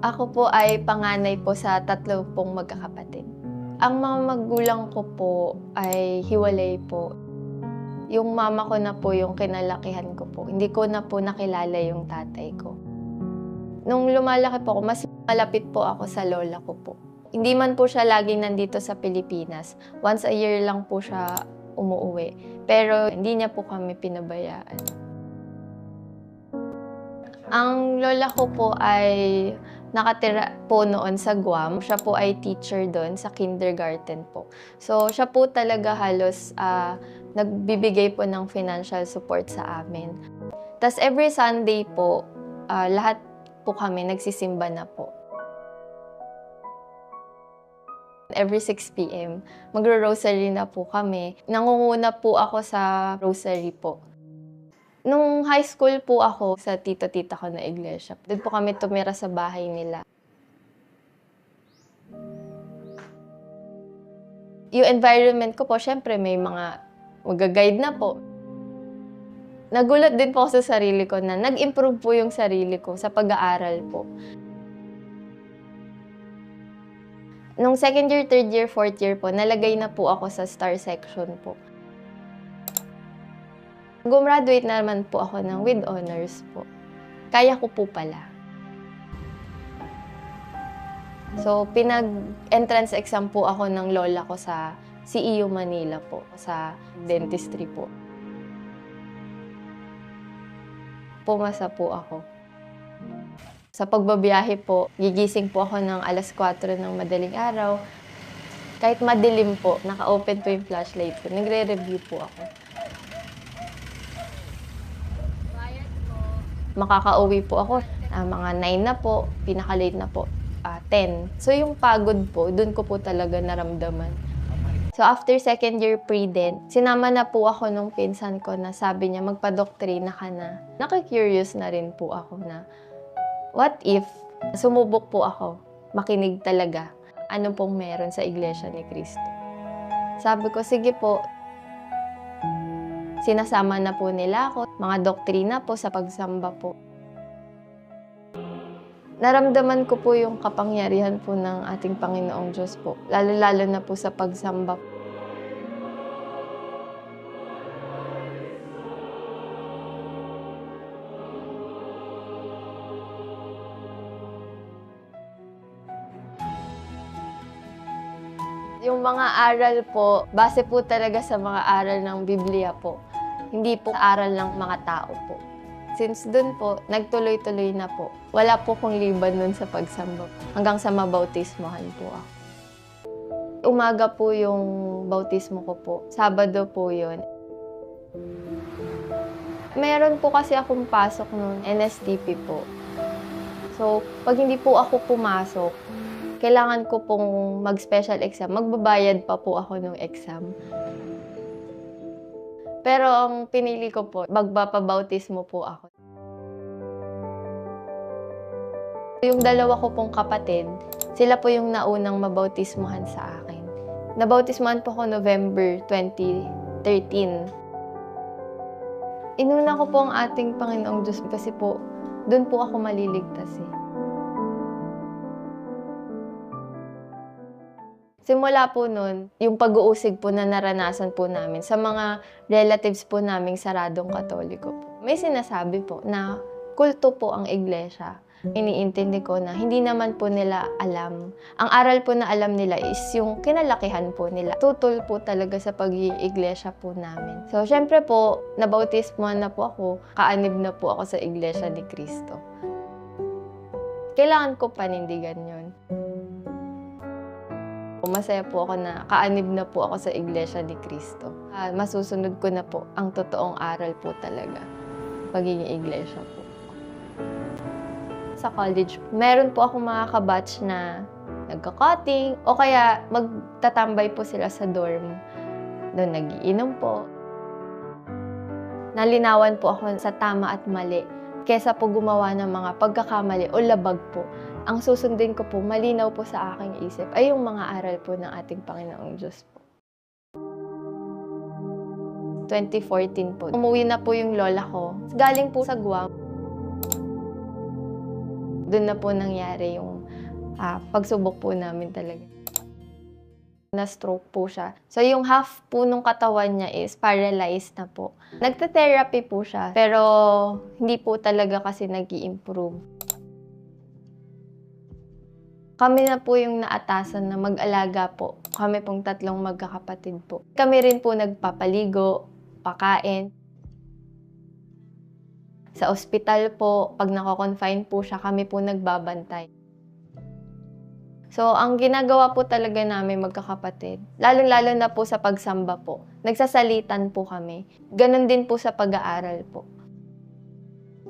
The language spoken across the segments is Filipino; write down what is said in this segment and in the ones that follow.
Ako po ay panganay po sa 3 pong magkakapatid. Ang mga magulang ko po ay hiwalay po. Yung mama ko na po yung kinalakihan ko po. Hindi ko na po nakilala yung tatay ko. Nung lumalaki po ako, mas malapit po ako sa lola ko po. Hindi man po siya laging nandito sa Pilipinas. Once a year lang po siya umuuwi. Pero hindi niya po kami pinabayaan. Ang lola ko po ay nakatira po noon sa Guam. Siya po ay teacher doon sa kindergarten po. So, siya po talaga halos nagbibigay po ng financial support sa amin. Tas every Sunday po, lahat po kami nagsisimba na po. Every 6 p.m., magro-rosary na po kami. Nangunguna po ako sa rosary po. Nung high school po ako sa tito-tita ko na iglesia. Doon po kami tumira sa bahay nila. Yung environment ko po, syempre may mga mag-guide na po. Nagulat din po ako sa sarili ko na nag-improve po yung sarili ko sa pag-aaral po. Nung second year, third year, fourth year po, nalagay na po ako sa star section po. Gumraduate naman po ako ng with honors po. Kaya ko po pala. So, pinag-entrance exam po ako ng lola ko sa CEU Manila po, sa dentistry po. Pumasa po ako. Sa pagbabiyahe po, gigising po ako ng alas 4 ng madaling araw. Kahit madilim po, naka-open po yung flashlight ko. Nagre-review po ako. Makaka-uwi po ako, mga 9 na po, pinaka-late na po, 10. So yung pagod po, dun ko po talaga naramdaman. So after second year pre-dent, sinama na po ako nung pinsan ko na sabi niya, magpa-doktrina ka na. Naka-curious na rin po ako na, what if sumubok po ako, makinig talaga, ano pong meron sa Iglesia ni Cristo. Sabi ko, sige po. Sinasama na po nila ako, mga doktrina po sa pagsamba po. Naramdaman ko po yung kapangyarihan po ng ating Panginoong Diyos po, lalo-lalo na po sa pagsamba. Yung mga aral po, base po talaga sa mga aral ng Biblia po. Hindi po aral ng mga tao po. Since dun po, nagtuloy-tuloy na po. Wala po kong liban nun sa pagsamba po. Hanggang sa mabautismohan po ako. Umaga po yung bautismo ko po. Sabado po yun. Meron po kasi akong pasok nun, NSTP po. So, pag hindi po ako pumasok, kailangan ko pong mag-special exam. Magbabayad pa po ako ng exam. Pero ang pinili ko po, magpapabautismo po ako. Yung dalawa ko pong kapatid, sila po yung naunang mabautismohan sa akin. Nabautismohan po ako November 2013. Inuna ko po ang ating Panginoong Diyos kasi po, doon po ako maliligtas eh. Simula po nun, yung pag-uusig po na naranasan po namin sa mga relatives po naming saradong Katoliko po. May sinasabi po na kulto po ang iglesia. Iniintindi ko na hindi naman po nila alam. Ang aral po na alam nila is yung kinalakihan po nila. Tutol po talaga sa pag-iglesia po namin. So, syempre po, nabautismohan na po ako. Kaanib na po ako sa Iglesia ni Cristo. Kailangan ko panindigan yun. Masaya po ako na kaanib na po ako sa Iglesia ni Cristo. Masusunod ko na po ang totoong aral po talaga. Pagiging iglesia po. Sa college, meron po akong mga kabatch na nagka-cutting o kaya magtatambay po sila sa dorm. Doon nagiinom po. Nalinawan po ako sa tama at mali kesa po gumawa ng mga pagkakamali o labag po. Ang susundin ko po, malinaw po sa aking isip, ay yung mga aral po ng ating Panginoong Diyos po. 2014 po, umuwi na po yung lola ko. Galing po sa Guam. Doon na po nangyari yung pagsubok po namin talaga. Na-stroke po siya. So, yung half po nung katawan niya is paralyzed na po. Nagta-therapy po siya, pero hindi po talaga kasi nag-i-improve. Kami na po yung naatasan na mag-alaga po. Kami pong 3 magkakapatid po. Kami rin po nagpapaligo, pakain. Sa ospital po, pag nako-confine po siya, kami po nagbabantay. So, ang ginagawa po talaga namin magkakapatid, lalong-lalo na po sa pagsamba po, nagsasalitan po kami. Ganon din po sa pag-aaral po.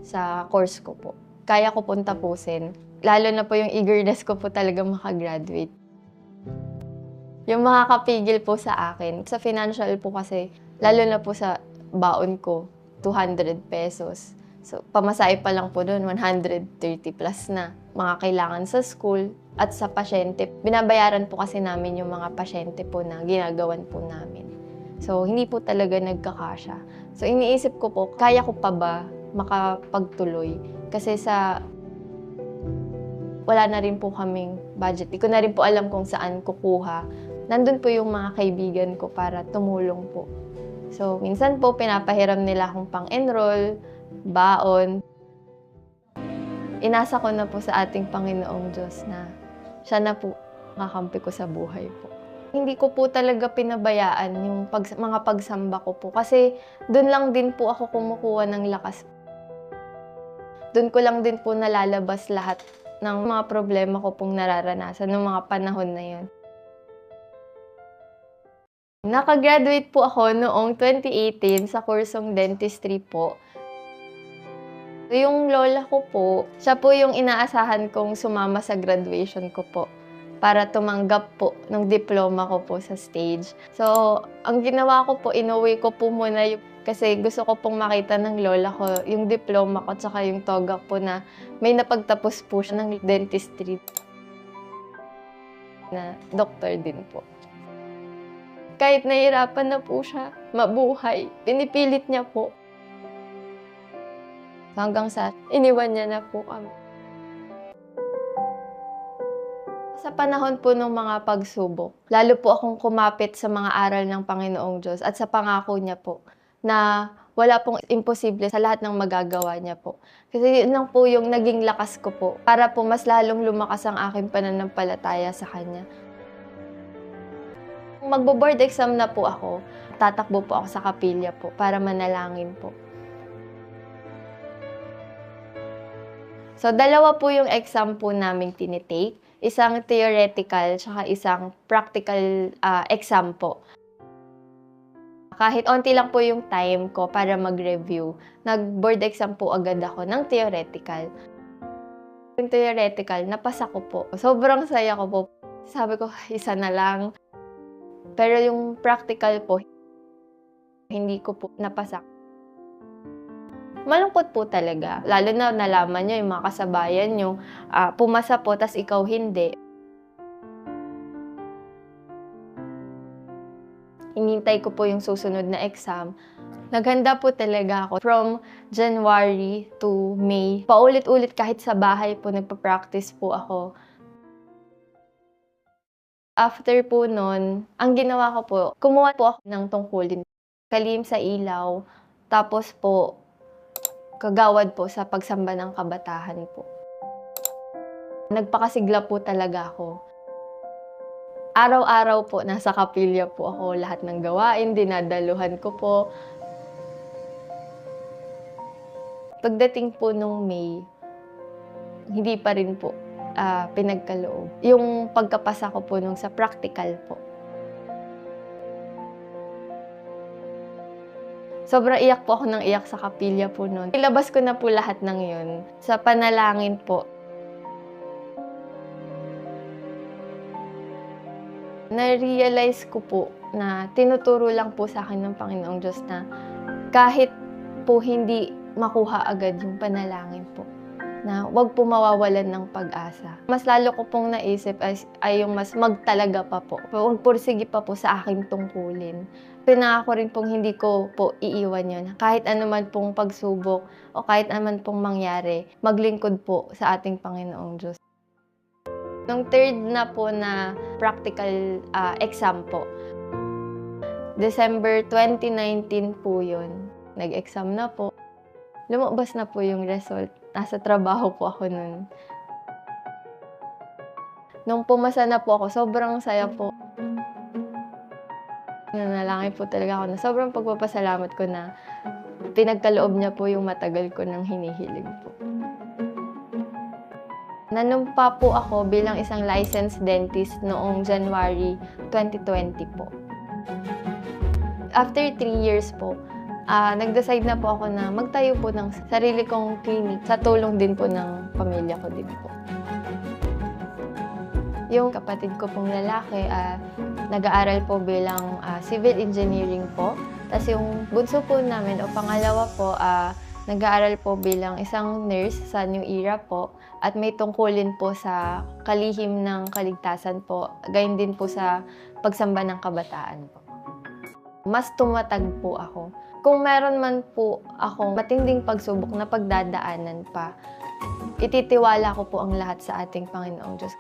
Sa course ko po. Kaya ko pong tapusin. Lalo na po yung eagerness ko po talaga makagraduate. Yung makakapigil po sa akin, sa financial po kasi, lalo na po sa baon ko, 200 pesos. So, pamasahe pa lang po doon, 130 plus na. Mga kailangan sa school at sa pasyente. Binabayaran po kasi namin yung mga pasyente po na ginagawan po namin. So, hindi po talaga nagkakasya. So, iniisip ko po, kaya ko pa ba makapagtuloy? Kasi wala na rin po kaming budget. Di ko na rin po alam kung saan kukuha. Nandun po yung mga kaibigan ko para tumulong po. So, minsan po pinapahiram nila akong pang-enroll, baon. Inasa ko na po sa ating Panginoong Diyos na siya na po kakampi ko sa buhay po. Hindi ko po talaga pinabayaan yung mga pagsamba ko po kasi doon lang din po ako kumukuha ng lakas. Doon ko lang din po nalalabas lahat ng mga problema ko pong nararanasan noong mga panahon na yun. Nakagraduate po ako noong 2018 sa kursong dentistry po. Yung lola ko po, siya po yung inaasahan kong sumama sa graduation ko po para tumanggap po ng diploma ko po sa stage. So, ang ginawa ko po, inuwi ko po muna kasi gusto ko pong makita ng lola ko yung diploma ko tsaka yung toga po na may napagtapos po siya ng dentistry na doctor din po. Kahit nahihirapan na po siya mabuhay, pinipilit niya po. Hanggang sa iniwan niya na po kami. Sa panahon po ng mga pagsubok, lalo po akong kumapit sa mga aral ng Panginoong Diyos at sa pangako niya po na wala pong imposible sa lahat ng magagawa niya po. Kasi yun lang po yung naging lakas ko po para po mas lalong lumakas ang aking pananampalataya sa Kanya. Magbo-board exam na po ako, tatakbo po ako sa kapilya po para manalangin po. So, 2 po yung exam po namin tinitake. Isang theoretical, tsaka isang practical exam po. Kahit onti lang po yung time ko para mag-review, nag-board exam po agad ako ng theoretical. Yung theoretical, napasa ko po. Sobrang saya ko po. Sabi ko, isa na lang. Pero yung practical po, hindi ko po napasa. Malungkot po talaga. Lalo na nalaman nyo yung mga kasabayan nyo, pumasa po, tas ikaw hindi. Hinintay ko po yung susunod na exam. Naghanda po talaga ako from January to May. Paulit-ulit kahit sa bahay po, nagpa-practice po ako. After po nun, ang ginawa ko po, kumuha po ako ng tungkulin. Kalihim sa ilaw, tapos po, kagawad po sa pagsamba ng kabatahan po. Nagpakasigla po talaga ako. Araw-araw po, nasa kapilya po ako. Lahat ng gawain, dinadaluhan ko po. Pagdating po nung May, hindi pa rin po pinagkaloob. Yung pagkapasa ko po nung sa practical po. Sobrang iyak po ako ng iyak sa kapilya po noon. Ilabas ko na po lahat ng yun. Sa panalangin po. Na-realize ko po na tinuturo lang po sa akin ng Panginoong Diyos na kahit po hindi makuha agad yung panalangin po, na wag po mawawalan ng pag-asa. Mas lalo ko pong naisip ay yung mas magtalaga pa po. Huwag pursige pa po sa aking tungkulin. Pinangako rin pong hindi ko po iiwan yun. Kahit anuman pong pagsubok o kahit anuman pong mangyari, maglingkod po sa ating Panginoong Diyos. Nung third na po na practical exam po, December 2019 po yun. Nag-exam na po. Lumabas na po yung result. Nasa trabaho po ako nun. Nung pumasa na po ako, sobrang saya po. Nanalangin po talaga ako na sobrang pagpapasalamat ko na pinagkaloob niya po yung matagal ko ng hinihiling po. Nanumpa po ako bilang isang licensed dentist noong January 2020 po. After 3 years po, nag-decide na po ako na magtayo po ng sarili kong clinic sa tulong din po ng pamilya ko din po. Yung kapatid ko pong lalaki, nag-aaral po bilang civil engineering po. Tapos yung bunso po namin o pangalawa po, nag-aaral po bilang isang nurse sa New Era po. At may tungkulin po sa kalihim ng kaligtasan po. Gayon din po sa pagsamba ng kabataan po. Mas tumatag po ako. Kung meron man po akong matinding pagsubok na pagdadaanan pa, ititiwala ko po ang lahat sa ating Panginoong Diyos.